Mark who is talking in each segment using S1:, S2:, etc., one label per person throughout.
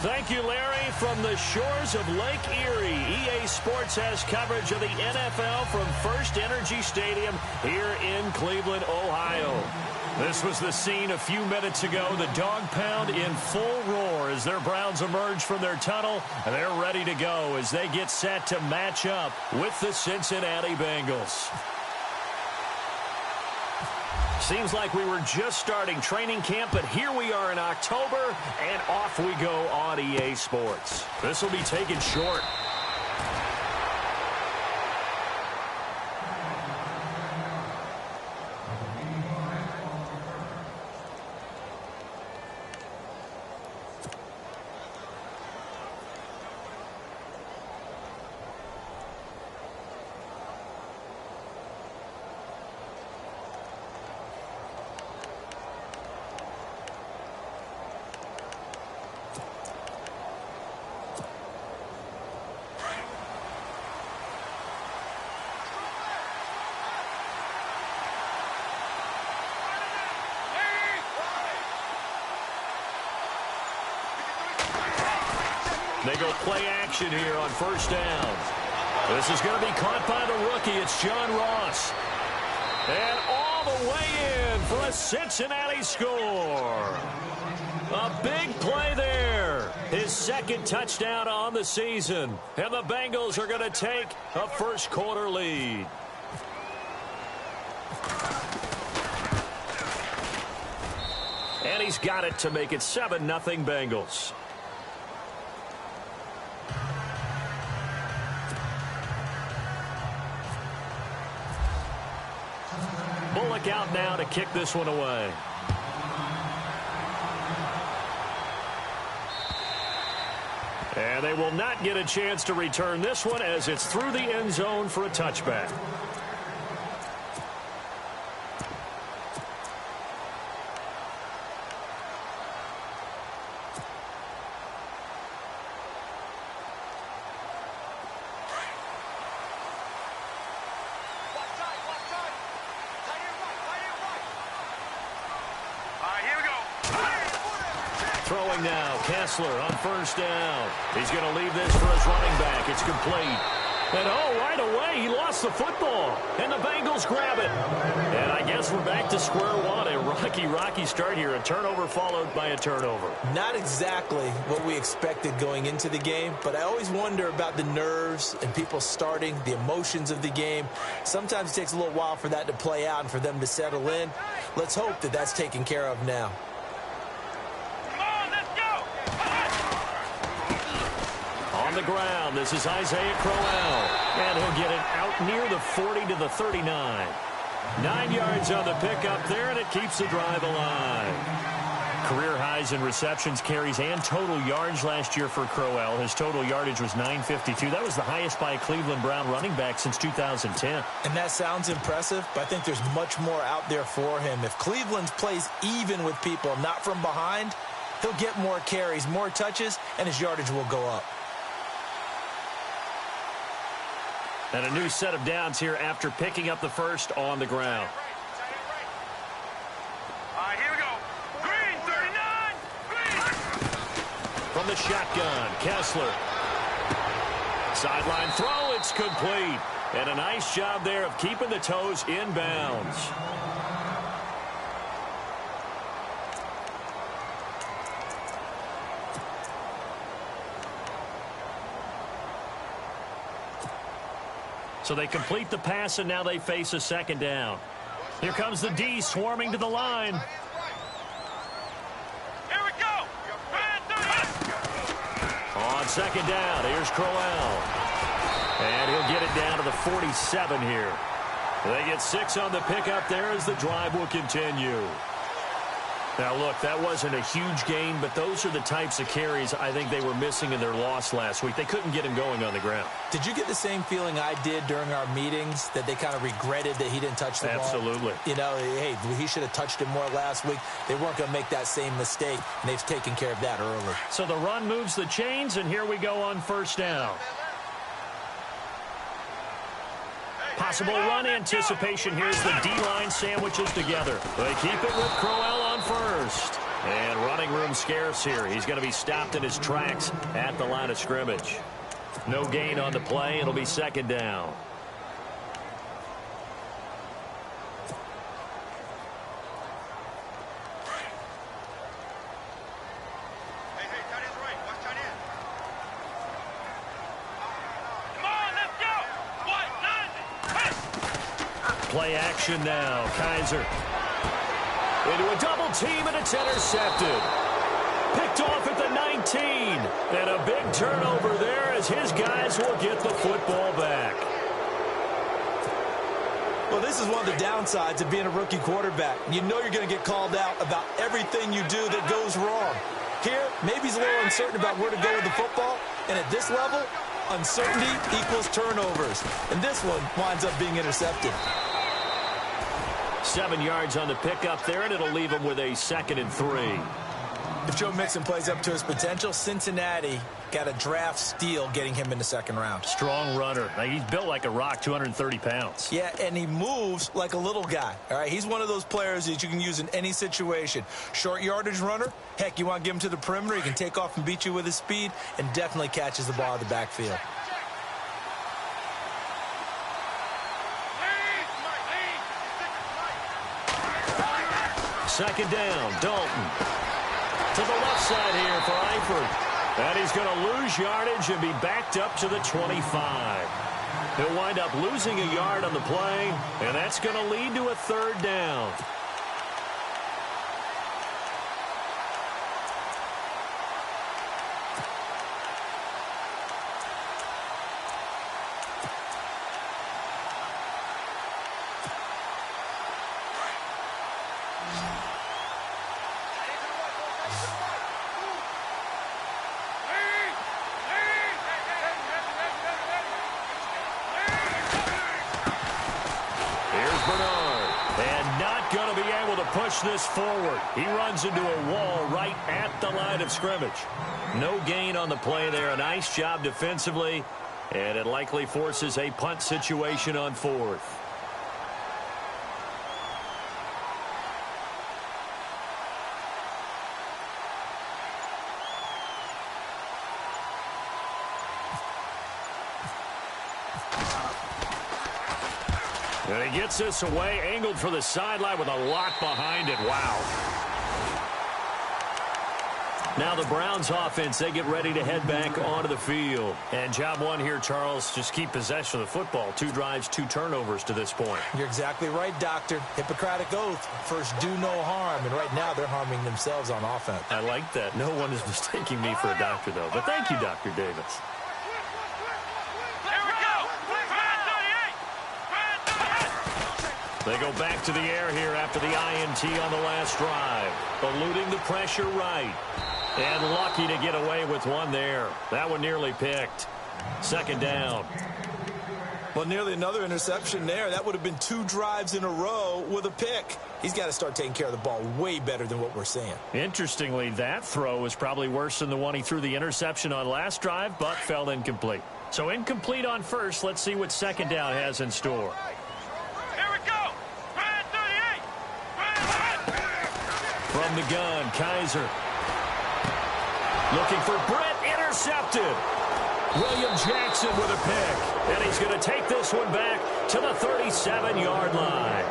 S1: Thank you, Larry. From the shores of Lake Erie, EA Sports has coverage of the NFL from First Energy Stadium here in Cleveland, Ohio. This was the scene a few minutes ago. The dog pound in full roar as their Browns emerge from their tunnel. And they're ready to go as they get set to match up with the Cincinnati Bengals. Seems like we were just starting training camp, but here we are in October, and off we go on EA Sports. This will be taken short. They go play action here on first down. This is going to be caught by the rookie. It's John Ross. And all the way in for a Cincinnati score. A big play there. His second touchdown on the season. And the Bengals are going to take a first quarter lead. And he's got it to make it 7-0 Bengals. Bullock out now to kick this one away. And they will not get a chance to return this one as it's through the end zone for a touchback. Throwing now, Kessler on first down. He's going to leave this for his running back. It's complete. And oh, right away, he lost the football. And the Bengals grab it. And I guess we're back to square one. A rocky start here. A turnover followed by a turnover.
S2: Not exactly what we expected going into the game, but I always wonder about the nerves and people starting, the emotions of the game. Sometimes it takes a little while for that to play out and for them to settle in. Let's hope that that's taken care of now.
S1: On the ground, this is Isaiah Crowell. And he'll get it out near the 40 to the 39. 9 yards on the pickup there, and it keeps the drive alive. Career highs in receptions, carries, and total yards last year for Crowell. His total yardage was 952. That was the highest by a Cleveland Brown running back since 2010.
S2: And that sounds impressive, but I think there's much more out there for him. If Cleveland plays even with people, not from behind, he'll get more carries, more touches, and his yardage will go up.
S1: And a new set of downs here after picking up the first on the ground.
S3: All right, here we go. Green, 39. Green.
S1: From the shotgun, Kessler. Sideline throw, it's complete. And a nice job there of keeping the toes in bounds. So they complete the pass, and now they face a second down. Here comes the D swarming to the line.
S3: Here we go.
S1: On second down, here's Crowell. And he'll get it down to the 47 here. They get 6 on the pickup there as the drive will continue. Now, look, that wasn't a huge gain, but those are the types of carries I think they were missing in their loss last week. They couldn't get him going on the ground.
S2: Did you get the same feeling I did during our meetings, that they kind of regretted that he didn't touch the ball?
S1: Absolutely.
S2: You know, hey, he should have touched it more last week. They weren't going to make that same mistake, and they've taken care of that early.
S1: So the run moves the chains, and here we go on first down. Possible run anticipation. Here's the D-line sandwiches together. They keep it with Crowell on first. And running room scarce here. He's going to be stopped in his tracks at the line of scrimmage. No gain on the play. It'll be second down. Play action now. Kaiser into a double team, and it's intercepted. Picked off at the 19. And a big turnover there as his guys will get the football back.
S2: Well, this is one of the downsides of being a rookie quarterback. You know you're going to get called out about everything you do that goes wrong. Here, maybe he's a little uncertain about where to go with the football. And at this level, uncertainty equals turnovers. And this one winds up being intercepted.
S1: 7 yards on the pickup there, and it'll leave him with a 2nd and 3.
S2: If Joe Mixon plays up to his potential, Cincinnati got a draft steal getting him in the 2nd round.
S1: Strong runner. Now, he's built like a rock, 230 pounds.
S2: Yeah, and he moves like a little guy. All right, he's one of those players that you can use in any situation. Short yardage runner. Heck, you want to give him to the perimeter, he can take off and beat you with his speed, and definitely catches the ball out of the backfield.
S1: Second down, Dalton. To the left side here for Eifert. And he's going to lose yardage and be backed up to the 25. He'll wind up losing a yard on the play, and that's going to lead to a 3rd down. Push this forward. He runs into a wall right at the line of scrimmage. No gain on the play there. A nice job defensively, and it likely forces a punt situation on 4th. And he gets this away, angled for the sideline with a lot behind it. Wow. Now the Browns offense, they get ready to head back onto the field. And job one here, Charles, just keep possession of the football. 2 drives, 2 turnovers to this point.
S2: You're exactly right, Doctor. Hippocratic oath. First, do no harm. And right now, they're harming themselves on offense.
S1: I like that. No one is mistaking me for a doctor, though. But thank you, Dr. Davis. They go back to the air here after the INT on the last drive. Eluding the pressure right. And lucky to get away with one there. That one nearly picked. 2nd down.
S2: Well, nearly another interception there. That would have been 2 drives in a row with a pick. He's got to start taking care of the ball way better than what we're seeing. Interestingly, that throw was probably worse than the one he threw the interception on last drive, but fell incomplete. So incomplete on first. Let's see what 2nd down has in store. From the gun, Kaiser. Looking for Brett, intercepted. William Jackson with a pick. And he's going to take this one back to the 37-yard line.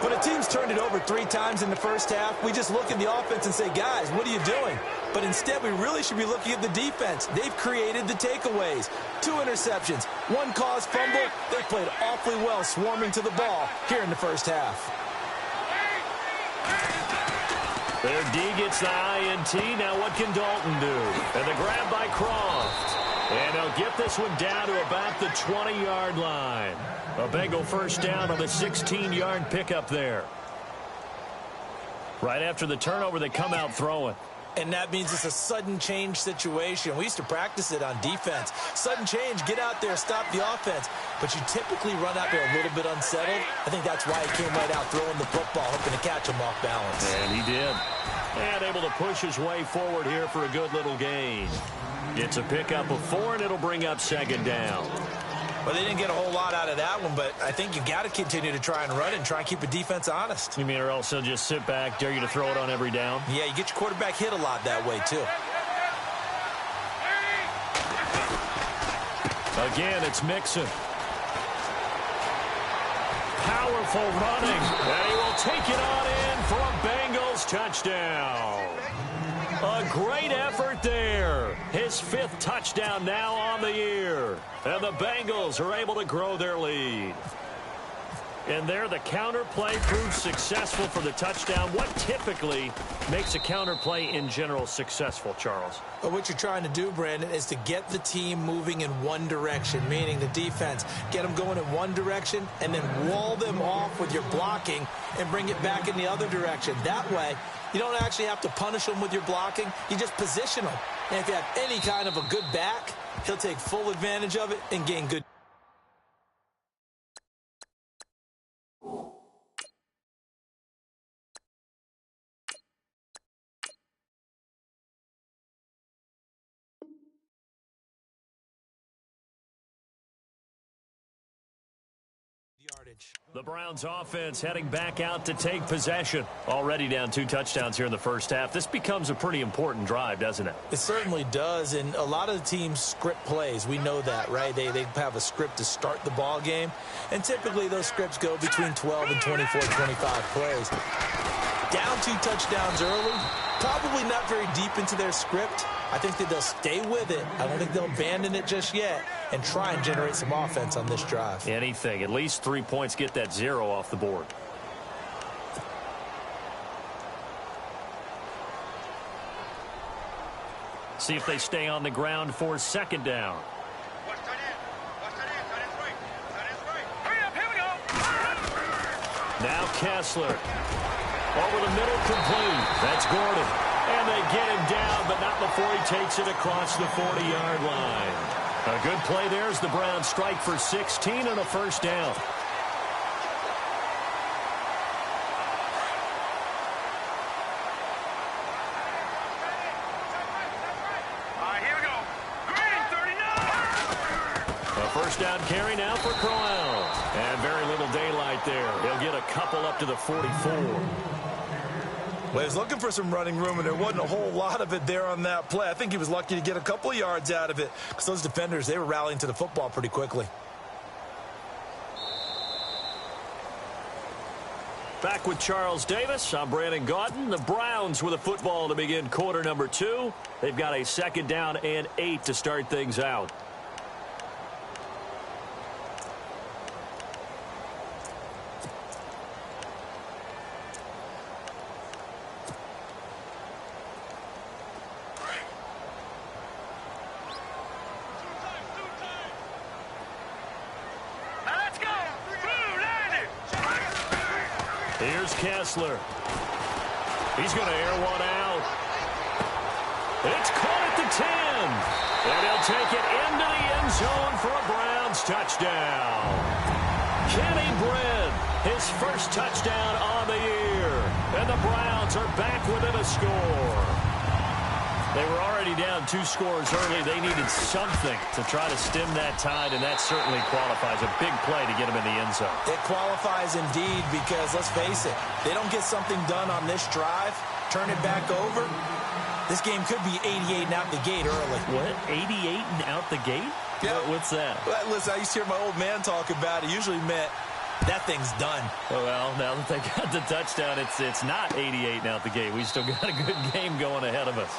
S2: When a team's turned it over 3 times in the first half, we just look at the offense and say, guys, what are you doing? But instead, we really should be looking at the defense. They've created the takeaways. 2 interceptions, 1 caused fumble. They played awfully well swarming to the ball here in the first half. Their D gets the INT. Now what can Dalton do? And the grab by Croft. And they'll get this one down to about the 20-yard line. A Bengal first down on the 16-yard pickup there. Right after the turnover, they come out throwing. And that means it's a sudden change situation. We used to practice it on defense. Sudden change, get out there, stop the offense. But you typically run out there a little bit unsettled. I think that's why he came right out throwing the football, hoping to catch him off balance. And he did. And able to push his way forward here for a good little gain. It's a pickup of 4, and it'll bring up 2nd down. Well, they didn't get a whole lot out of that one, but I think you got to continue to try and run and try and keep a defense honest.
S1: You mean or else they'll just sit back, dare you to throw it on every down?
S2: Yeah, you get your quarterback hit a lot that way, too.
S1: Again, it's Mixon. Powerful running, and he will take it on in for a Bengals touchdown. A great effort there. His 5th touchdown now on the year. And the Bengals are able to grow their lead. And there, the counter play proved successful for the touchdown. What typically makes a counter play in general successful, Charles?
S2: But what you're trying to do, Brandon, is to get the team moving in one direction, meaning the defense. Get them going in one direction and then wall them off with your blocking and bring it back in the other direction. That way, you don't actually have to punish them with your blocking. You just position them. And if you have any kind of a good back, he'll take full advantage of it and gain good. Yardage.
S1: The Browns offense heading back out to take possession. Already down 2 touchdowns here in the first half. This becomes a pretty important drive, doesn't it?
S2: It certainly does, and a lot of the teams script plays. We know that, right? They have a script to start the ball game, and typically those scripts go between 12 and 24, 25 plays. Down 2 touchdowns early, probably not very deep into their script. I think that they'll stay with it. I don't think they'll abandon it just yet and try and generate some offense on this drive.
S1: Anything. At least 3 points, get that 0 off the board. See if they stay on the ground for 2nd down. Now Kessler. Over the middle, complete. That's Gordon. And they get him down, but not before he takes it across the 40-yard line. A good play there as the Browns strike for 16 and a 1st down.
S3: Here we go. Green, 39.
S1: A 1st down carry now for Crowell. And very little daylight there. He'll get a couple up to the 44.
S2: Well, he was looking for some running room, and there wasn't a whole lot of it there on that play. I think he was lucky to get a couple of yards out of it because those defenders, they were rallying to the football pretty quickly.
S1: Back with Charles Davis. I'm Brandon Gaudin. The Browns with a football to begin quarter number 2. They've got a 2nd down and 8 to start things out. Here's Kessler. He's going to air one out. It's caught at the 10. And he'll take it into the end zone for a Browns touchdown. Kenny Britt, his 1st touchdown on the year. And the Browns are back within a score. They were already down 2 scores early. They needed something to try to stem that tide, and that certainly qualifies. A big play to get them in the end zone.
S2: It qualifies indeed because, let's face it, they don't get something done on this drive, turn it back over, this game could be 88 and out the gate early.
S1: What? 88 and out the gate?
S2: Yeah.
S1: What's that?
S2: Well, listen, I used to hear my old man talk about it. Usually meant that thing's done.
S1: Well, now that they got the touchdown, it's not 88 and out the gate. We still got a good game going ahead of us.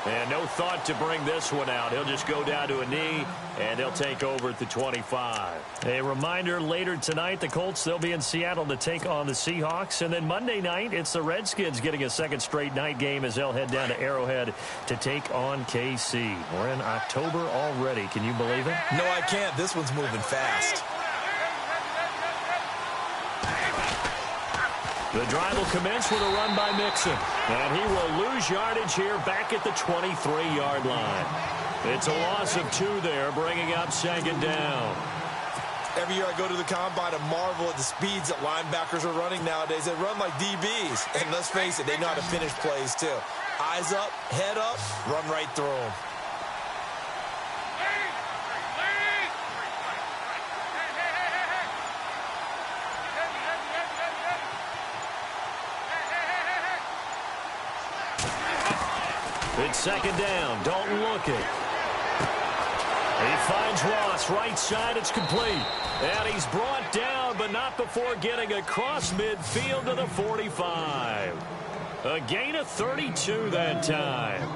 S1: And no thought to bring this one out. He'll just go down to a knee, and he'll take over at the 25. A reminder, later tonight, the Colts, they'll be in Seattle to take on the Seahawks. And then Monday night, it's the Redskins getting a 2nd straight night game as they'll head down to Arrowhead to take on KC. We're in October already. Can you believe it?
S2: No, I can't. This one's moving fast.
S1: The drive will commence with a run by Mixon. And he will lose yardage here back at the 23-yard line. It's a loss of 2 there, bringing up 2nd down.
S2: Every year I go to the combine and marvel at the speeds that linebackers are running nowadays. They run like DBs. And let's face it, they know how to finish plays too. Eyes up, head up, run right through them.
S1: It's second down. Dalton looking. He finds Ross. Right side. It's complete. And he's brought down, but not before getting across midfield to the 45. A gain of 32 that time.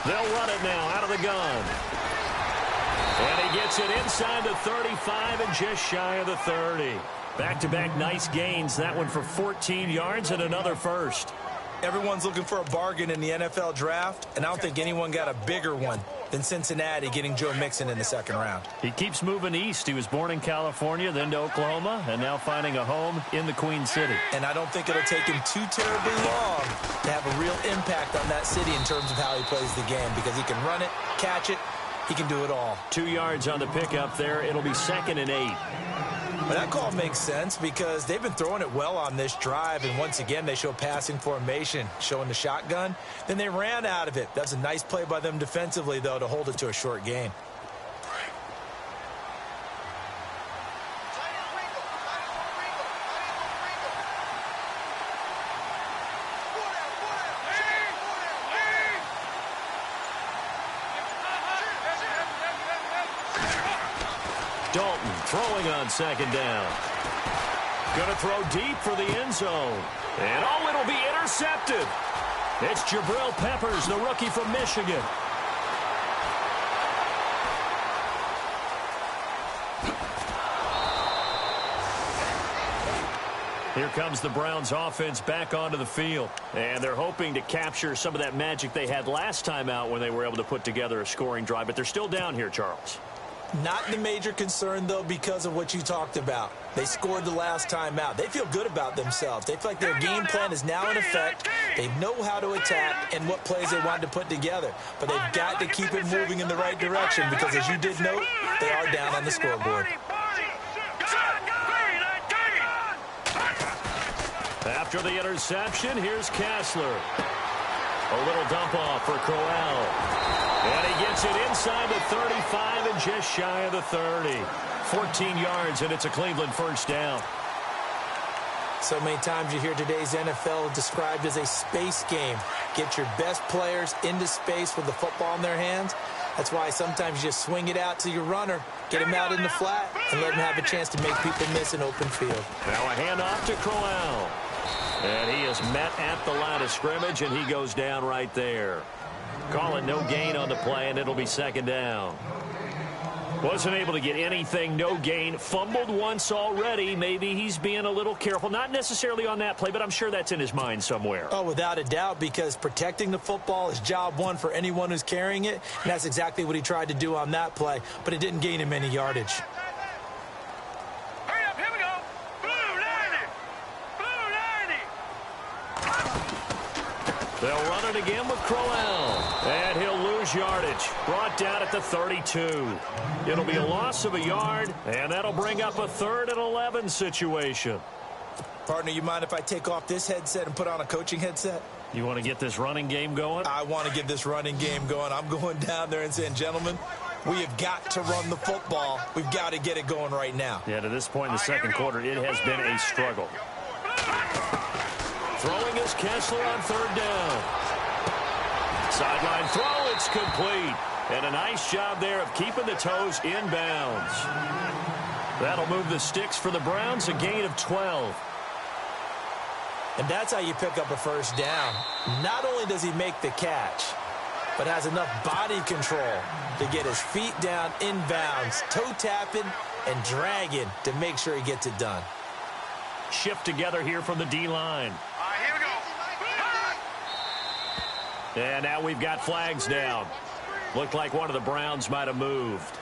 S1: They'll run it now out of the gun. And he gets it inside the 35 and just shy of the 30. Back-to-back nice gains. That one for 14 yards and another first.
S2: Everyone's looking for a bargain in the NFL draft, and I don't think anyone got a bigger one than Cincinnati getting Joe Mixon in the second round.
S1: He keeps moving east. He was born in California, then to Oklahoma, and now finding a home in the Queen City.
S2: And I don't think it'll take him too terribly long to have a real impact on that city in terms of how he plays the game, because he can run it, catch it, he can do it all.
S1: 2 yards on the pickup there. It'll be 2nd and 8.
S2: But that call makes sense because they've been throwing it well on this drive, and once again they show passing formation, showing the shotgun. Then they ran out of it. That's a nice play by them defensively, though, to hold it to a short gain.
S1: Dalton throwing on second down. Going to throw deep for the end zone. And oh, it'll be intercepted. It's Jabril Peppers, the rookie from Michigan. Here comes the Browns offense back onto the field. And they're hoping to capture some of that magic they had last time out when they were able to put together a scoring drive. But they're still down here, Charles.
S2: Not the major concern, though, because of what you talked about. They scored the last time out. They feel good about themselves. They feel like their game plan is now in effect. They know how to attack and what plays they want to put together. But they've got to keep it moving in the right direction because, as you did note, they are down on the scoreboard.
S1: After the interception, here's Kessler. A little dump off for Crowell. And he gets it inside the 35 and just shy of the 30. 14 yards, and it's a Cleveland first down.
S2: So many times you hear today's NFL described as a space game. Get your best players into space with the football in their hands. That's why sometimes you just swing it out to your runner, get him out in the flat, and let him have a chance to make people miss an open field.
S1: Now a handoff to Crowell. And he is met at the line of scrimmage, and he goes down right there. Call it no gain on the play, and it'll be second down. Wasn't able to get anything, no gain. Fumbled once already. Maybe he's being a little careful. Not necessarily on that play, but I'm sure that's in his mind somewhere.
S2: Oh, without a doubt, because protecting the football is job one for anyone who's carrying it, and that's exactly what he tried to do on that play, but it didn't gain him any yardage.
S3: Hurry up, here we go. Blue 90.
S1: They'll run it again with Crowell. And he'll lose yardage. Brought down at the 32. It'll be a loss of a yard, and that'll bring up a 3rd and 11 situation.
S2: Partner, you mind if I take off this headset and put on a coaching headset?
S1: You want to get this running game going?
S2: I want to get this running game going. I'm going down there and saying, gentlemen, we have got to run the football. We've got to get it going right now.
S1: Yeah, to this point in the second quarter, it has been a struggle. Throwing is Kessler on 3rd down. Sideline throw, it's complete. And a nice job there of keeping the toes inbounds. That'll move the sticks for the Browns, a gain of 12.
S2: And that's how you pick up a first down. Not only does he make the catch, but has enough body control to get his feet down inbounds, toe tapping and dragging to make sure he gets it done.
S1: Shift together here from the D-line.
S3: Here we go.
S1: And now we've got flags down. Looked like one of the Browns might have moved.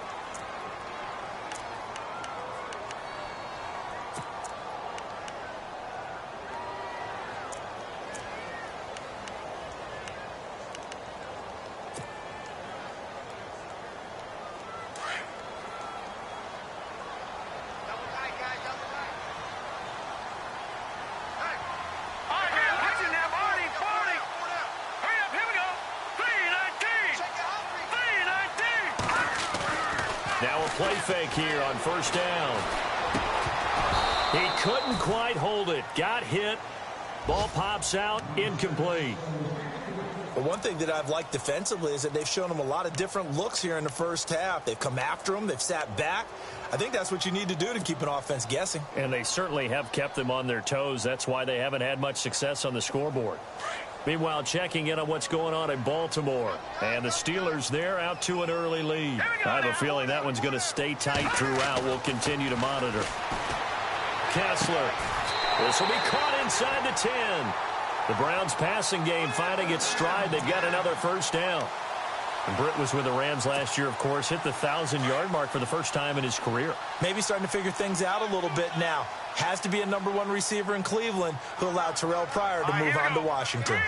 S1: play fake here on first down. He couldn't quite hold it. Got hit. Ball pops out. Incomplete.
S2: But one thing that I've liked defensively is that they've shown him a lot of different looks here in the first half. They've come after him. They've sat back. I think that's what you need to do to keep an offense guessing.
S1: And they certainly have kept them on their toes. That's why they haven't had much success on the scoreboard. Meanwhile, checking in on what's going on in Baltimore. And the Steelers, they're out to an early lead. I have a feeling that one's going to stay tight throughout. We'll continue to monitor. Kessler. This will be caught inside the 10. The Browns passing game finding its stride. They've got another first down. And Britt was with the Rams last year, of course, hit the 1,000-yard mark for the first time in his career.
S2: Maybe starting to figure things out a little bit now. Has to be a #1 receiver in Cleveland who allowed Terrell Pryor to move on to Washington.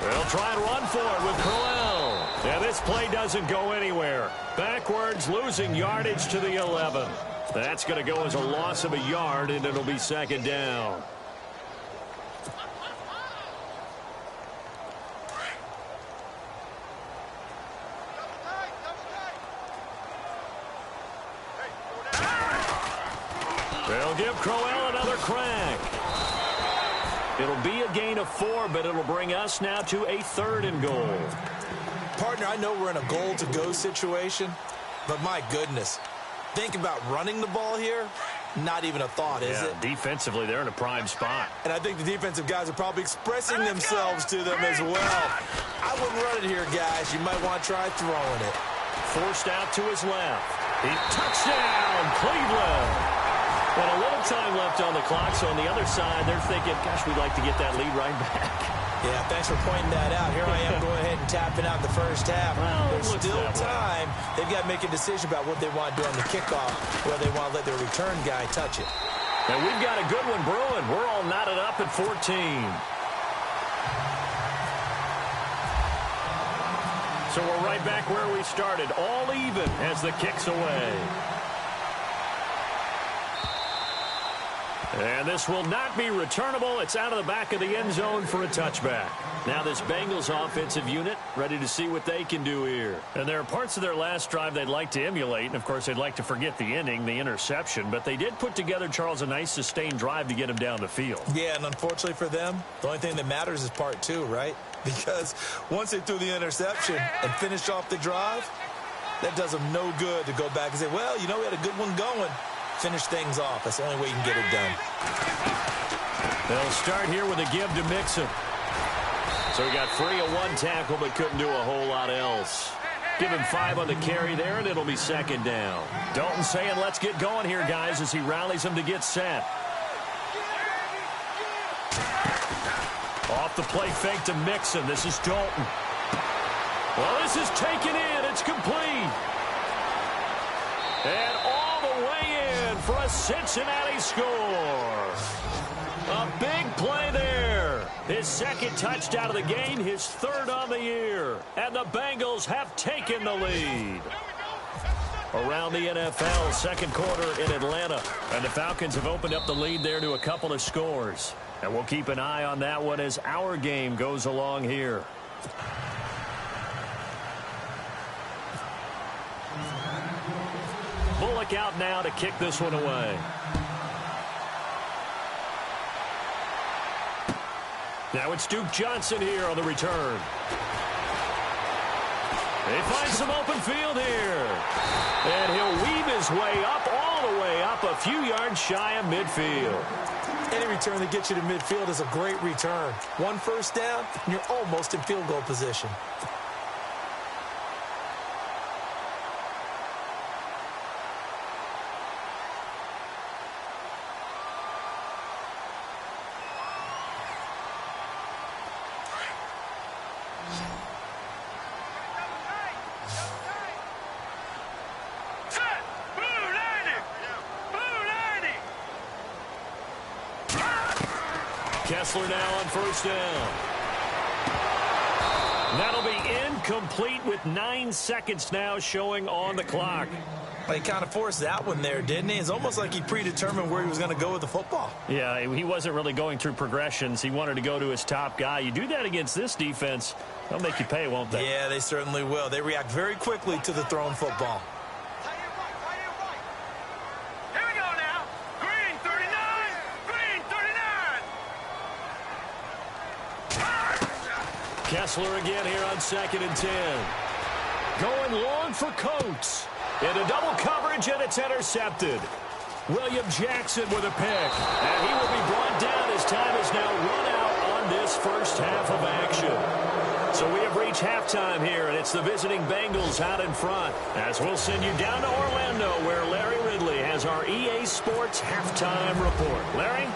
S1: They'll try and run for it with Crowell. Yeah, this play doesn't go anywhere. Backwards, losing yardage to the 11. That's going to go as a loss of a yard, and it'll be second down. They'll give Crowell another crack. It'll be a gain of 4, but it'll bring us now to a 3rd and goal.
S2: Partner, I know we're in a goal-to-go situation, but my goodness. Think about running the ball here. Not even a thought, is it?
S1: Defensively, they're in a prime spot.
S2: And I think the defensive guys are probably expressing themselves to them as well. I wouldn't run it here, guys. You might want to try throwing it.
S1: Forced out to his left. Touchdown, Cleveland. And a little time left on the clock, so on the other side, they're thinking, gosh, we'd like to get that lead right back.
S2: Yeah, thanks for pointing that out. Here I am going ahead and tapping out the first half.
S1: Well,
S2: there's still time. They've got to make a decision about what they want to do on the kickoff, whether they want to let their return guy touch it.
S1: And we've got a good one brewing. We're all knotted up at 14. So we're right back where we started, all even as the kick's away. And this will not be returnable. It's out of the back of the end zone for a touchback. Now this Bengals offensive unit ready to see what they can do here. And there are parts of their last drive they'd like to emulate. And, of course, they'd like to forget the ending, the interception. But they did put together, Charles, a nice sustained drive to get him down the field.
S2: Yeah, and unfortunately for them, the only thing that matters is part 2, right? Because once they threw the interception and finished off the drive, that does them no good to go back and say, well, you know, we had a good one going. Finish things off. That's the only way you can get it done.
S1: They'll start here with a give to Mixon. So he got free of 1 tackle but couldn't do a whole lot else. Give him 5 on the carry there, and it'll be second down. Dalton saying, let's get going here, guys, as he rallies them to get set. Off the play fake to Mixon. This is Dalton. Well, this is taken in. It's complete. And all the way in for a Cincinnati score. A big play there. His second touchdown of the game, his 3rd on the year. And the Bengals have taken the lead. Around the NFL, second quarter in Atlanta. And the Falcons have opened up the lead there to a couple of scores. And we'll keep an eye on that one as our game goes along here. Bullock out now to kick this one away. Now it's Duke Johnson here on the return. They find some open field here. And he'll weave his way up, all the way up, a few yards shy of midfield.
S2: Any return that gets you to midfield is a great return. 1 first down, and you're almost in field goal position. Kessler now on first down. That'll be
S1: incomplete with 9 seconds now showing on the clock.
S2: He kind of forced that one there, didn't he? It's almost like he predetermined where he was going to go with the football.
S1: Yeah, he wasn't really going through progressions. He wanted to go to his top guy. You do that against this defense, they'll make you pay, won't they?
S2: Yeah, they certainly will. They react very quickly to the thrown football.
S3: Here we go now. Green 39. Green 39.
S1: Kessler again here on 2nd and 10. Going long for Coates. Into double coverage, and it's intercepted. William Jackson with a pick. And he will be brought down as time is now run out on this first half of action. So we have reached halftime here, and it's the visiting Bengals out in front. As we'll send you down to Orlando, where Larry Ridley has our EA Sports halftime report. Larry?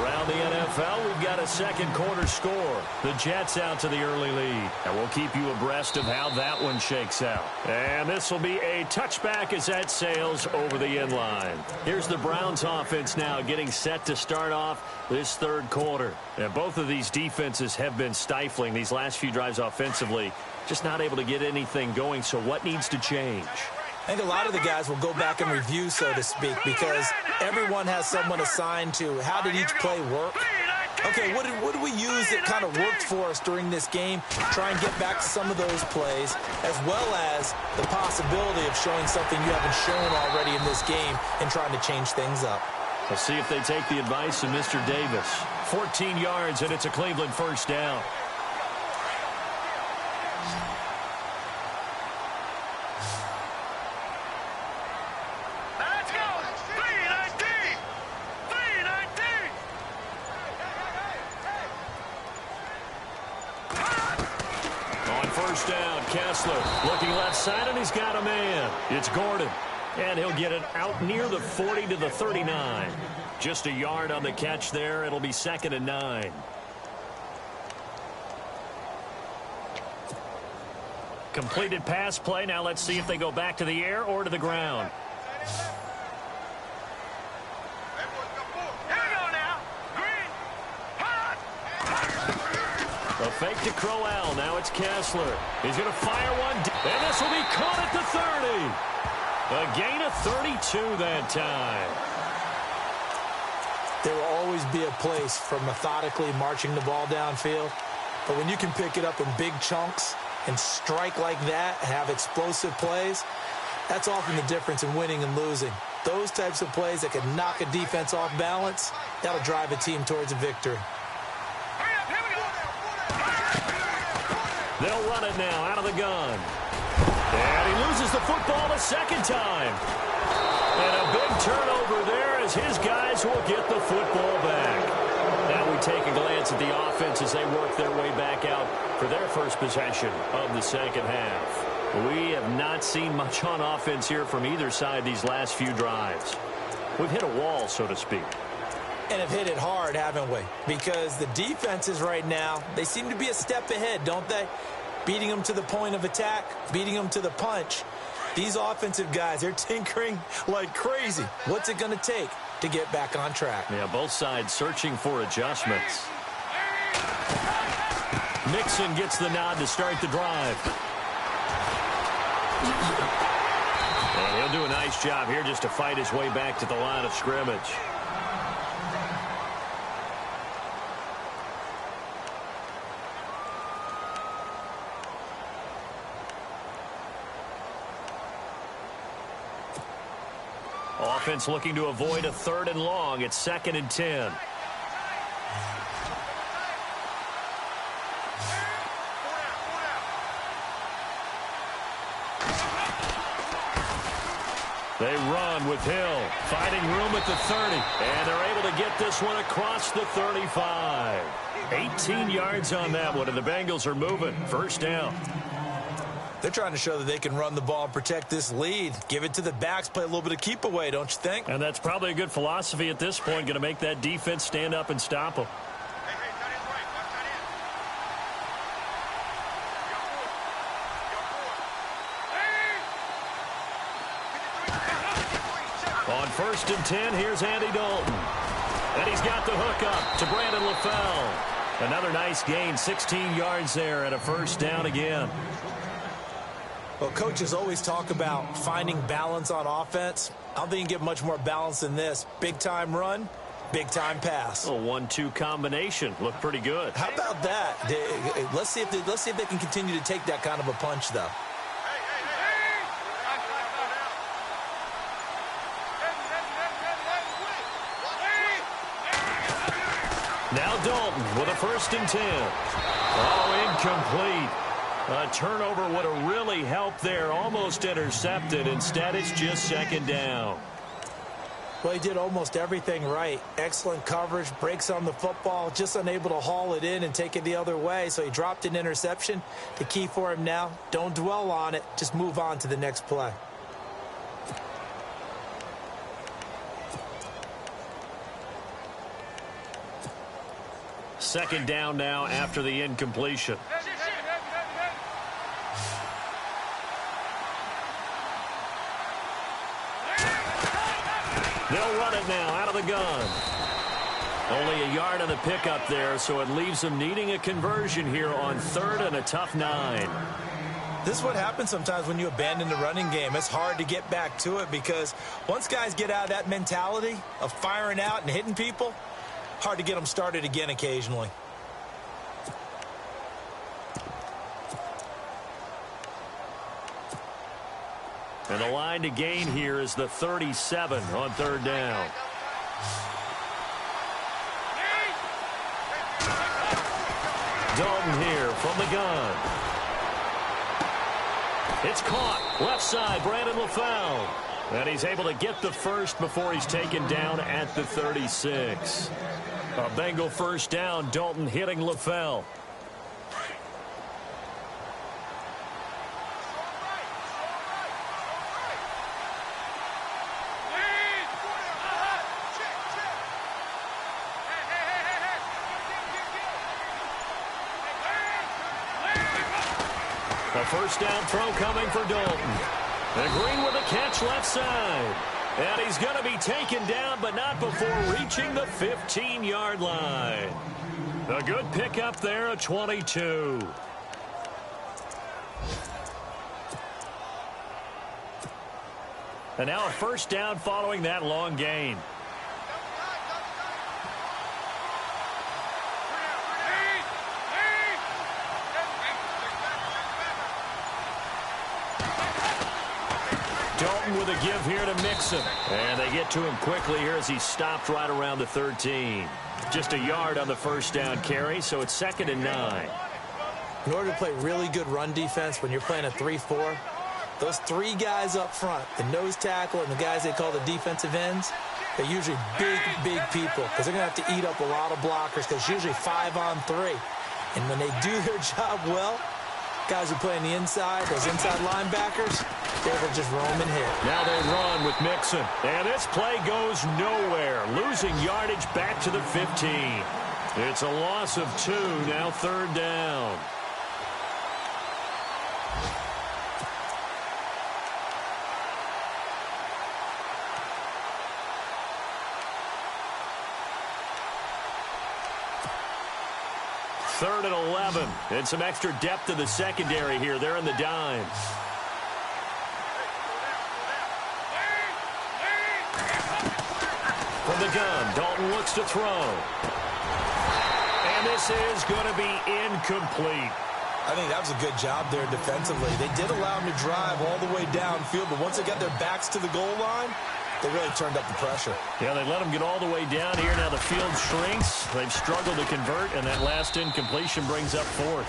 S1: Around the NFL, we've got a second quarter score. The Jets out to the early lead. And we'll keep you abreast of how that one shakes out. And this will be a touchback as that sails over the end line. Here's the Browns offense now getting set to start off this third quarter. And both of these defenses have been stifling these last few drives offensively. Just not able to get anything going. So what needs to change?
S2: I think a lot of the guys will go back and review, so to speak, because everyone has someone assigned to how did each play work. Okay, what did we use that kind of worked for us during this game? Try and get back to some of those plays, as well as the possibility of showing something you haven't shown already in this game and trying to change things up.
S1: We'll see if they take the advice of Mr. Davis. 14 yards, and it's a Cleveland first down. First down, Kessler looking left side, and he's got a man. It's Gordon, and he'll get it out near the 40 to the 39. Just a yard on the catch there. It'll be 2nd and 9. Completed pass play. Now let's see if they go back to the air or to the ground. A fake to Crowell. Now it's Kessler. He's going to fire one. And this will be caught at the 30. A gain of 32 that time.
S2: There will always be a place for methodically marching the ball downfield. But when you can pick it up in big chunks and strike like that, have explosive plays, that's often the difference in winning and losing. Those types of plays that can knock a defense off balance, that'll drive a team towards a victory.
S1: They'll run it now out of the gun. And he loses the football a second time. And a big turnover there as his guys will get the football back. Now we take a glance at the offense as they work their way back out for their first possession of the second half. We have not seen much on offense here from either side these last few drives. We've hit a wall, so to speak.
S2: And have hit it hard, haven't we? Because the defenses right now, they seem to be a step ahead, don't they? Beating them to the point of attack, beating them to the punch. These offensive guys, they're tinkering like crazy. What's it going to take to get back on track?
S1: Yeah, both sides searching for adjustments. Mixon gets the nod to start the drive. And he'll do a nice job here just to fight his way back to the line of scrimmage. Offense looking to avoid a 3rd and long. It's 2nd and 10. They run with Hill, finding room at the 30, and they're able to get this one across the 35. 18 yards on that one, and the Bengals are moving. First down.
S2: They're trying to show that they can run the ball and protect this lead. Give it to the backs, play a little bit of keep away, don't you think?
S1: And that's probably a good philosophy at this point, going to make that defense stand up and stop them. On 1st and 10, here's Andy Dalton. And he's got the hook up to Brandon LaFell. Another nice gain, 16 yards there and a first down again.
S2: Well, coaches always talk about finding balance on offense. I don't think you can get much more balance than this. Big-time run, big-time pass.
S1: A 1-2 combination. Looked pretty good.
S2: How about that? Let's see if they can continue to take that kind of a punch, though.
S1: Now Dalton with a 1st and 10. Oh, incomplete. A turnover would have really helped there. Almost intercepted. Instead, it's just 2nd down.
S2: Well, he did almost everything right. Excellent coverage, breaks on the football, just unable to haul it in and take it the other way. So he dropped an interception. The key for him now, don't dwell on it. Just move on to the next play.
S1: Second down now after the incompletion. They'll run it now out of the gun. Only a yard on the pickup there, so it leaves them needing a conversion here on 3rd and a tough 9.
S2: This is what happens sometimes when you abandon the running game. It's hard to get back to it because once guys get out of that mentality of firing out and hitting people, hard to get them started again occasionally.
S1: And the line to gain here is the 37 on 3rd down. Dalton here from the gun. It's caught. Left side, Brandon LaFell. And he's able to get the first before he's taken down at the 36. A Bengal first down, Dalton hitting LaFell. A first down throw coming for Dalton. And Green with a catch left side. And he's going to be taken down, but not before reaching the 15-yard line. A good pickup there, a 22. And now a first down following that long gain. Dalton with a give here to Mixon. And they get to him quickly here as he stopped right around the 13. Just a yard on the first down carry, so it's 2nd and 9.
S2: In order to play really good run defense when you're playing a 3-4, those 3 guys up front, the nose tackle and the guys they call the defensive ends, they're usually big, big people because they're going to have to eat up a lot of blockers because it's usually 5 on 3. And when they do their job well, guys who play on the inside, those inside linebackers, they will just roam and hit.
S1: Now they run with Mixon. And this play goes nowhere. Losing yardage back to the 15. It's a loss of 2, now 3rd down. Third and 11. And some extra depth to the secondary here. They're in the dime. From the gun, Dalton looks to throw. And this is going to be incomplete.
S2: I think that was a good job there defensively. They did allow him to drive all the way downfield, but once they got their backs to the goal line, they really turned up the pressure.
S1: Yeah, they let them get all the way down here. Now the field shrinks. They've struggled to convert, and that last incompletion brings up 4th.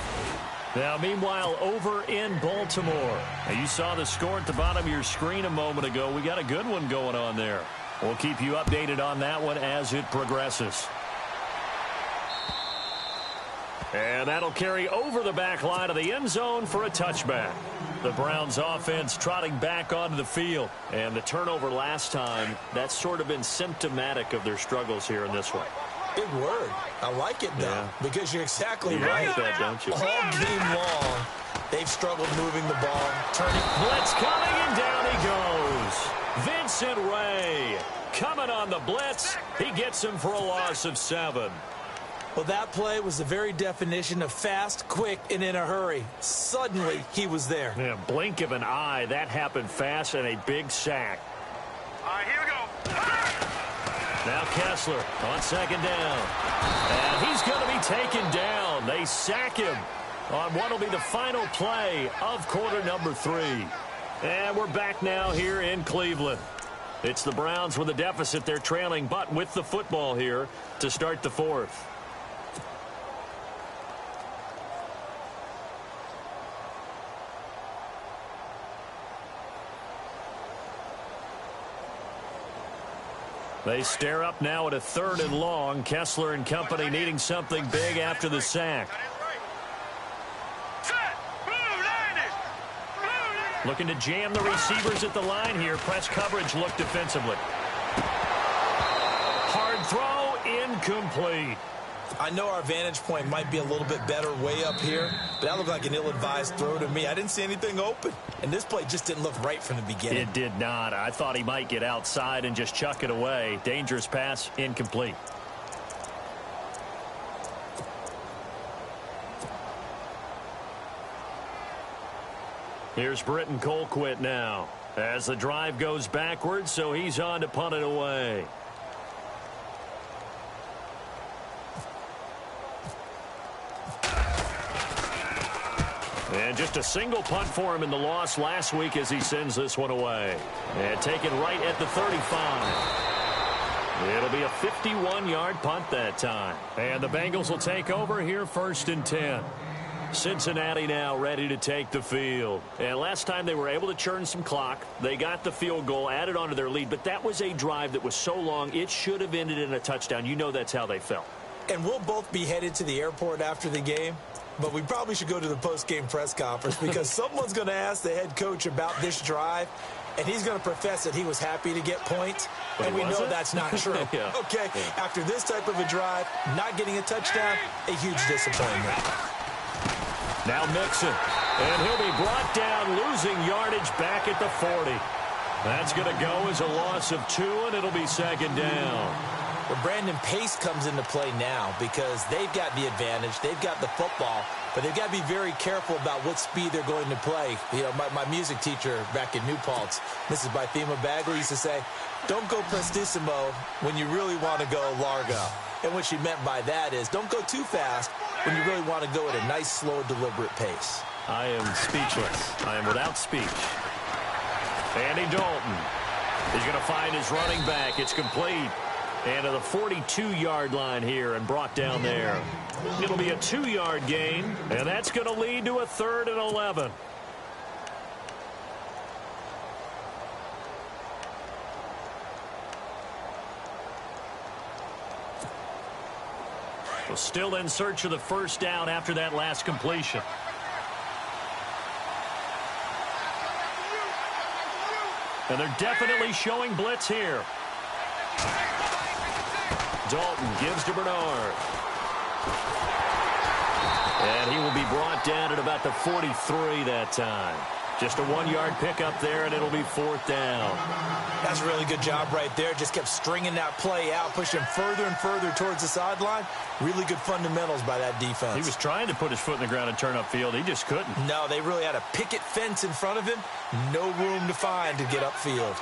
S1: Now, meanwhile, over in Baltimore. Now, you saw the score at the bottom of your screen a moment ago. We got a good one going on there. We'll keep you updated on that one as it progresses. And that'll carry over the back line of the end zone for a touchback. The Browns offense trotting back onto the field. And the turnover last time, that's sort of been symptomatic of their struggles here in this one.
S2: Big word. I like it, though,
S1: yeah.
S2: Because you're exactly
S1: you
S2: right.
S1: like that, don't you?
S2: All game long, they've struggled moving the ball. Turning.
S1: Blitz coming, and down he goes. Vincent Ray coming on the blitz. He gets him for a loss of 7.
S2: Well, that play was the very definition of fast, quick, and in a hurry. Suddenly, he was there.
S1: Yeah, blink of an eye. That happened fast and a big sack.
S3: All right, here we go.
S1: Now Kessler on second down. And he's going to be taken down. They sack him on what will be the final play of quarter number 3. And we're back now here in Cleveland. It's the Browns with a deficit. They're trailing, but with the football here to start the 4th. They stare up now at a 3rd and long. Kessler and company needing something big after the sack. Looking to jam the receivers at the line here. Press coverage look defensively. Hard throw, incomplete.
S2: I know our vantage point might be a little bit better way up here, but that looked like an ill-advised throw to me. I didn't see anything open, and this play just didn't look right from the beginning.
S1: It did not. I thought he might get outside and just chuck it away. Dangerous pass, incomplete. Here's Britton Colquitt now as the drive goes backwards, so he's on to punt it away. And just a single punt for him in the loss last week as he sends this one away. And taken right at the 35. It'll be a 51-yard punt that time. And the Bengals will take over here 1st and 10. Cincinnati now ready to take the field. And last time they were able to churn some clock. They got the field goal, added onto their lead. But that was a drive that was so long, it should have ended in a touchdown. You know that's how they felt.
S2: And we'll both be headed to the airport after the game. But we probably should go to the post-game press conference because someone's going to ask the head coach about this drive, and he's going to profess that he was happy to get points, and we know that's not true.
S1: Yeah.
S2: Okay, after this type of a drive, not getting a touchdown, a huge disappointment.
S1: Now Mixon, and he'll be brought down, losing yardage back at the 40. That's going to go as a loss of 2, and it'll be 2nd down.
S2: Well, Brandon, pace comes into play now because they've got the advantage. They've got the football, but they've got to be very careful about what speed they're going to play. You know, my music teacher back in New Paltz, Mrs. Bythema Bagley, used to say, don't go prestissimo when you really want to go largo. And what she meant by that is don't go too fast when you really want to go at a nice, slow, deliberate pace.
S1: I am speechless. I am without speech. Andy Dalton is going to find his running back. It's complete. And to the 42-yard line here and brought down there. It'll be a 2-yard gain, and that's going to lead to a 3rd and 11. Well, still in search of the 1st down after that last completion. And they're definitely showing blitz here. Dalton gives to Bernard. And he will be brought down at about the 43 that time. Just a 1-yard pickup there, and it'll be 4th down.
S2: That's a really good job right there. Just kept stringing that play out, pushing further and further towards the sideline. Really good fundamentals by that defense.
S1: He was trying to put his foot in the ground and turn upfield. He just couldn't.
S2: No, they really had a picket fence in front of him. No room to find to get upfield.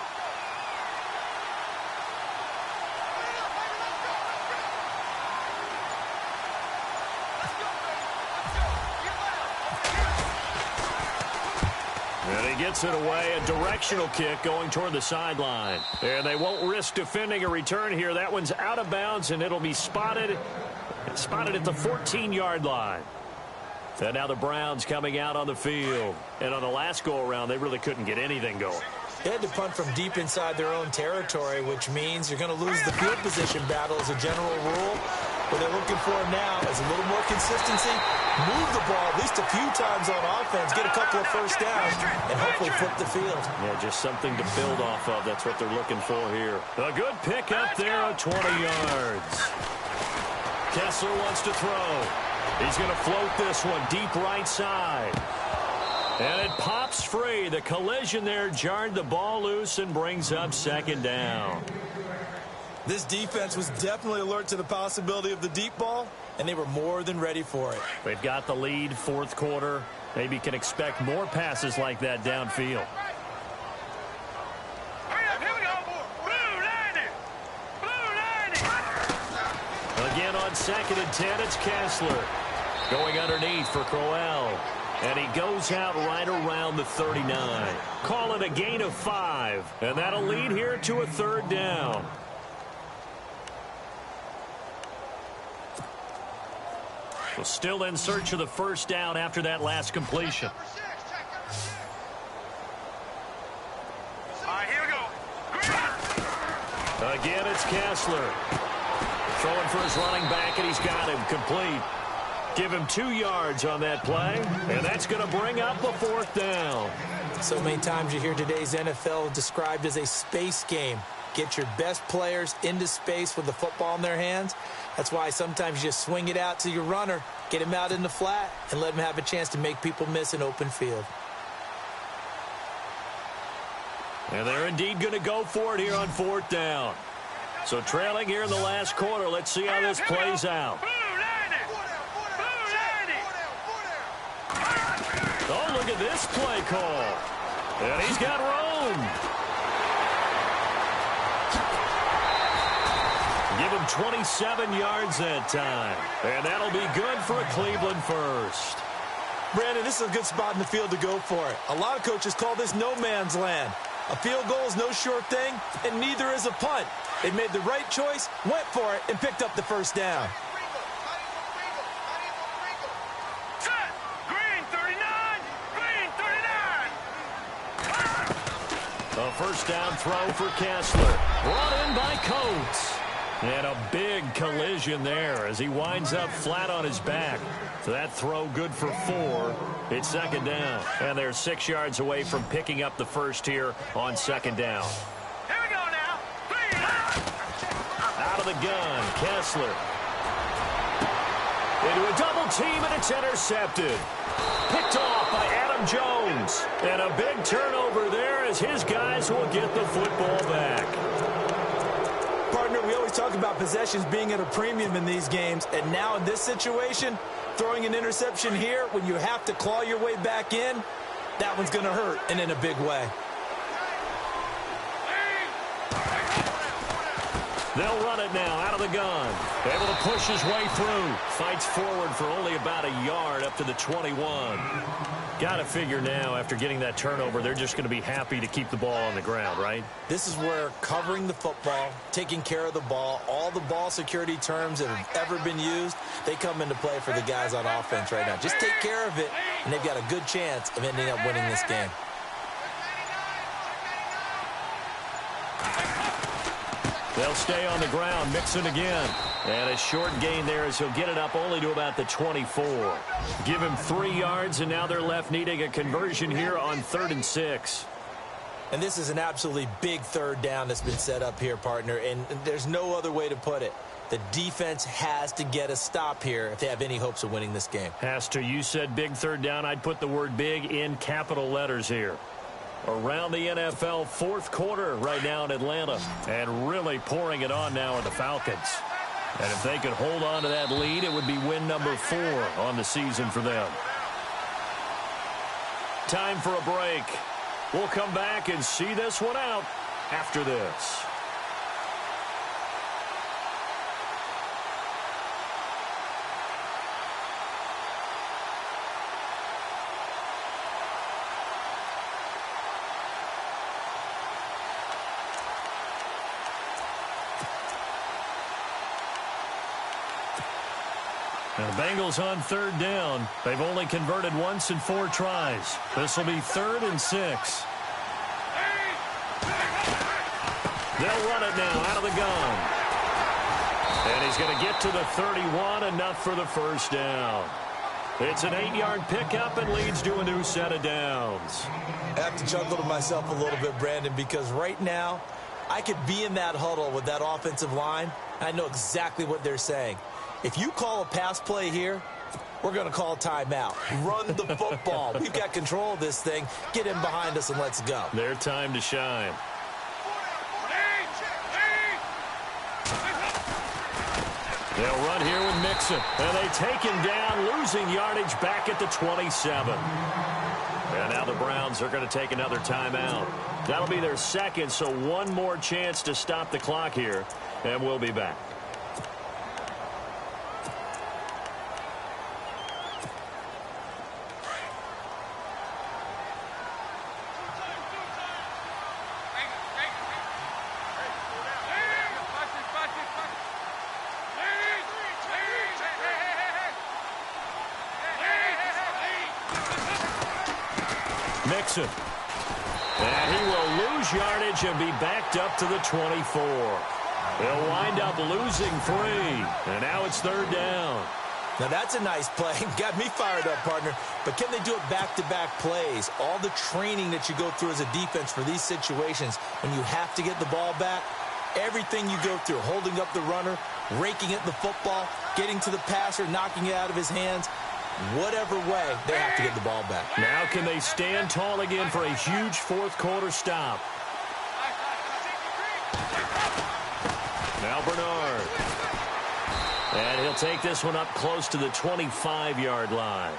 S1: And he gets it away, a directional kick going toward the sideline. And they won't risk defending a return here. That one's out of bounds, and it'll be spotted at the 14-yard line. And now the Browns coming out on the field. And on the last go-around, they really couldn't get anything going.
S2: They had to punt from deep inside their own territory, which means you're going to lose the field position battle as a general rule. What they're looking for now is a little more consistency, move the ball at least a few times on offense, get a couple of 1st downs, and hopefully flip the field.
S1: Yeah, just something to build off of. That's what they're looking for here. A good pick up there at 20 yards. Kessler wants to throw. He's going to float this one deep right side. And it pops free. The collision there jarred the ball loose and brings up 2nd down.
S2: This defense was definitely alert to the possibility of the deep ball, and they were more than ready for it.
S1: They've got the lead, fourth quarter. Maybe can expect more passes like that downfield. Again on 2nd and 10, it's Kessler. Going underneath for Crowell. And he goes out right around the 39. Call it a gain of 5. And that'll lead here to a 3rd down. So still in search of the 1st down after that last completion.
S3: All right, here we go.
S1: Again, it's Kessler. Throwing for his running back, and he's got him complete. Give him 2 yards on that play, and that's going to bring up a 4th down.
S2: So many times you hear today's NFL described as a space game. Get your best players into space with the football in their hands. That's why sometimes you just swing it out to your runner, get him out in the flat, and let him have a chance to make people miss an open field.
S1: And they're indeed going to go for it here on 4th down. So trailing here in the last quarter, let's see how this plays out. Oh, look at this play call. And he's got room. Give him 27 yards that time. And that'll be good for a Cleveland first.
S2: Brandon, this is a good spot in the field to go for it. A lot of coaches call this no man's land. A field goal is no sure thing, and neither is a punt. They made the right choice, went for it, and picked up the 1st down.
S1: A 1st down throw for Kessler. Brought in by Coates. And a big collision there as he winds up flat on his back. So that throw good for 4. It's 2nd down. And they're 6 yards away from picking up the 1st here on 2nd down.
S3: Here we go now.
S1: Out of the gun, Kessler. Into a double team, and it's intercepted. Picked off by Adam Jones. And a big turnover there as his guys will get the football back.
S2: Partner, we always talk about possessions being at a premium in these games, and now in this situation, throwing an interception here when you have to claw your way back in, that one's going to hurt, and in a big way.
S1: They'll run it now out of the gun. Able to push his way through. Fights forward for only about a yard up to the 21. Got to figure now after getting that turnover, they're just going to be happy to keep the ball on the ground, right?
S2: This is where covering the football, taking care of the ball, all the ball security terms that have ever been used, they come into play for the guys on offense right now. Just take care of it, and they've got a good chance of ending up winning this game.
S1: They'll stay on the ground, mix it again. And a short gain there as he'll get it up only to about the 24. Give him 3 yards, and now they're left needing a conversion here on 3rd and 6.
S2: And this is an absolutely big 3rd down that's been set up here, partner, and there's no other way to put it. The defense has to get a stop here if they have any hopes of winning this game.
S1: Has to. You said big 3rd down. I'd put the word big in capital letters here. Around the NFL, 4th quarter right now in Atlanta, and really pouring it on now in the Falcons. And if they could hold on to that lead, it would be win number 4 on the season for them. Time for a break. We'll come back and see this one out after this. And the Bengals on 3rd down. They've only converted once in 4 tries. This will be 3rd and 6. They'll run it now out of the gun. And he's going to get to the 31, enough for the 1st down. It's an 8-yard pickup and leads to a new set of downs.
S2: I have to chuckle to myself a little bit, Brandon, because right now I could be in that huddle with that offensive line, and I know exactly what they're saying. If you call a pass play here, we're going to call timeout. Run the football. We've got control of this thing. Get him behind us and let's go.
S1: Their time to shine. They'll run here with Mixon. And they take him down, losing yardage back at the 27. And now the Browns are going to take another timeout. That'll be their second, so one more chance to stop the clock here. And we'll be back. Mixon. And he will lose yardage and be backed up to the 24. They'll wind up losing 3. And now it's third down.
S2: Now that's a nice play. Got me fired up, partner. But can they do it back-to-back plays? All the training that you go through as a defense for these situations, when you have to get the ball back, everything you go through, holding up the runner, raking at the football, getting to the passer, knocking it out of his hands, whatever way, they have to get the ball back.
S1: Now can they stand tall again for a huge fourth quarter stop? Now Bernard. And he'll take this one up close to the 25-yard line.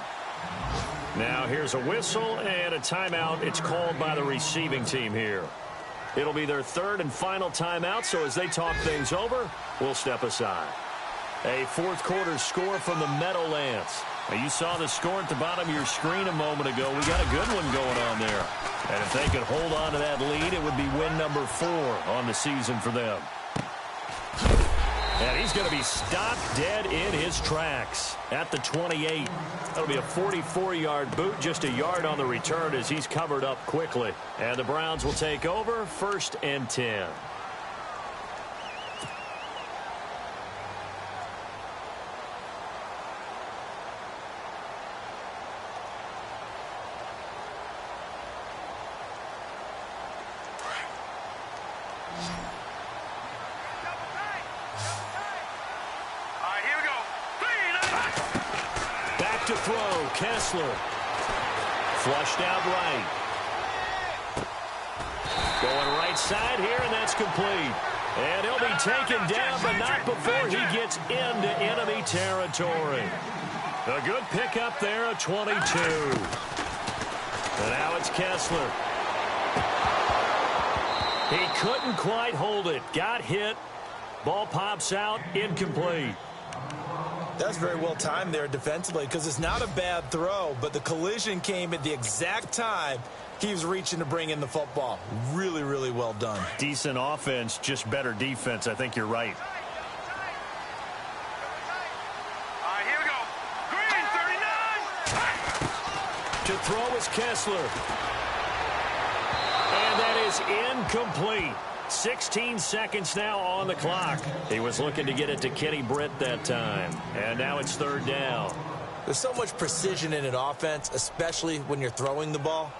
S1: Now here's a whistle and a timeout. It's called by the receiving team here. It'll be their third and final timeout, so as they talk things over, we'll step aside. A fourth quarter score from the Meadowlands. Now, you saw the score at the bottom of your screen a moment ago. We got a good one going on there. And if they could hold on to that lead, it would be win number 4 on the season for them. And he's going to be stopped dead in his tracks at the 28. That'll be a 44-yard boot, just a yard on the return as he's covered up quickly. And the Browns will take over, 1st and 10. To throw, Kessler. Flushed out right. Going right side here, and that's complete. And he'll be taken down, but not before he gets into enemy territory. A good pickup there, a 22. And now it's Kessler. He couldn't quite hold it. Got hit. Ball pops out, incomplete.
S2: That's very well timed there defensively because it's not a bad throw, but the collision came at the exact time he was reaching to bring in the football. Really, really well done.
S1: Decent offense, just better defense. I think you're right.
S3: Here we go. Green, 39.
S1: To throw is Kessler. And that is incomplete. 16 seconds now on the clock. He was looking to get it to Kenny Britt that time. And now it's third down.
S2: There's so much precision in an offense, especially when you're throwing the ball.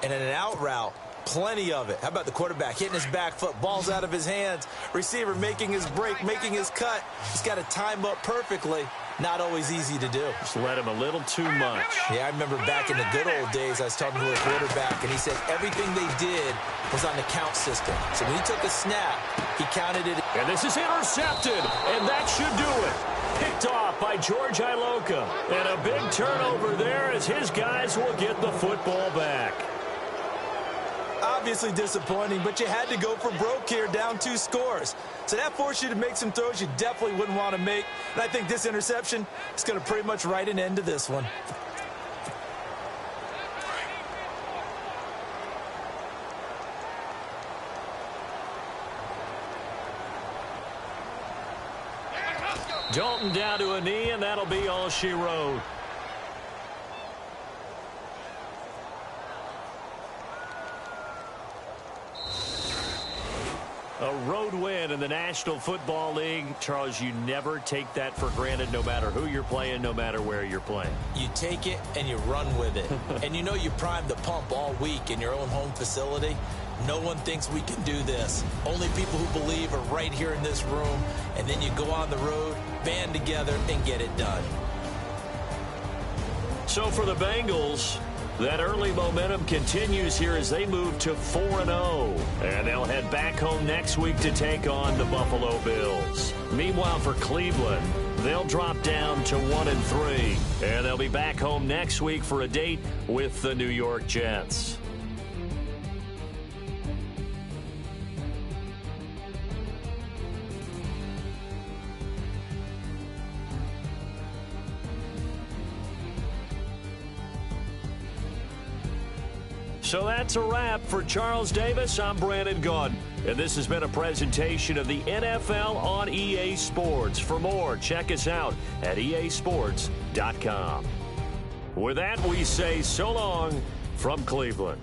S2: And in an out route, plenty of it. How about the quarterback hitting his back foot, balls out of his hands, receiver making his break, making his cut. He's got to time up perfectly. Not always easy to do.
S1: Just let him a little too much.
S2: Yeah, I remember back in the good old days, I was talking to a quarterback, and he said everything they did was on the count system. So when he took a snap, he counted it.
S1: And this is intercepted, and that should do it. Picked off by George Iloka. And a big turnover there as his guys will get the football back.
S2: Obviously disappointing, but you had to go for broke here, down 2 scores. So that forced you to make some throws you definitely wouldn't want to make. And I think this interception is going to pretty much write an end to this one.
S1: Dalton down to a knee, and that'll be all she wrote. A road win in the National Football League. Charles, you never take that for granted no matter who you're playing, no matter where you're playing.
S2: You take it and you run with it. And you know you primed the pump all week in your own home facility. No one thinks we can do this. Only people who believe are right here in this room. And then you go on the road, band together, and get it done.
S1: So for the Bengals, That early momentum continues here as they move to 4-0. And they'll head back home next week to take on the Buffalo Bills. Meanwhile, for Cleveland, they'll drop down to 1-3. And they'll be back home next week for a date with the New York Jets. So that's a wrap. For Charles Davis, I'm Brandon Gaudin. And this has been a presentation of the NFL on EA Sports. For more, check us out at easports.com. With that, we say so long from Cleveland.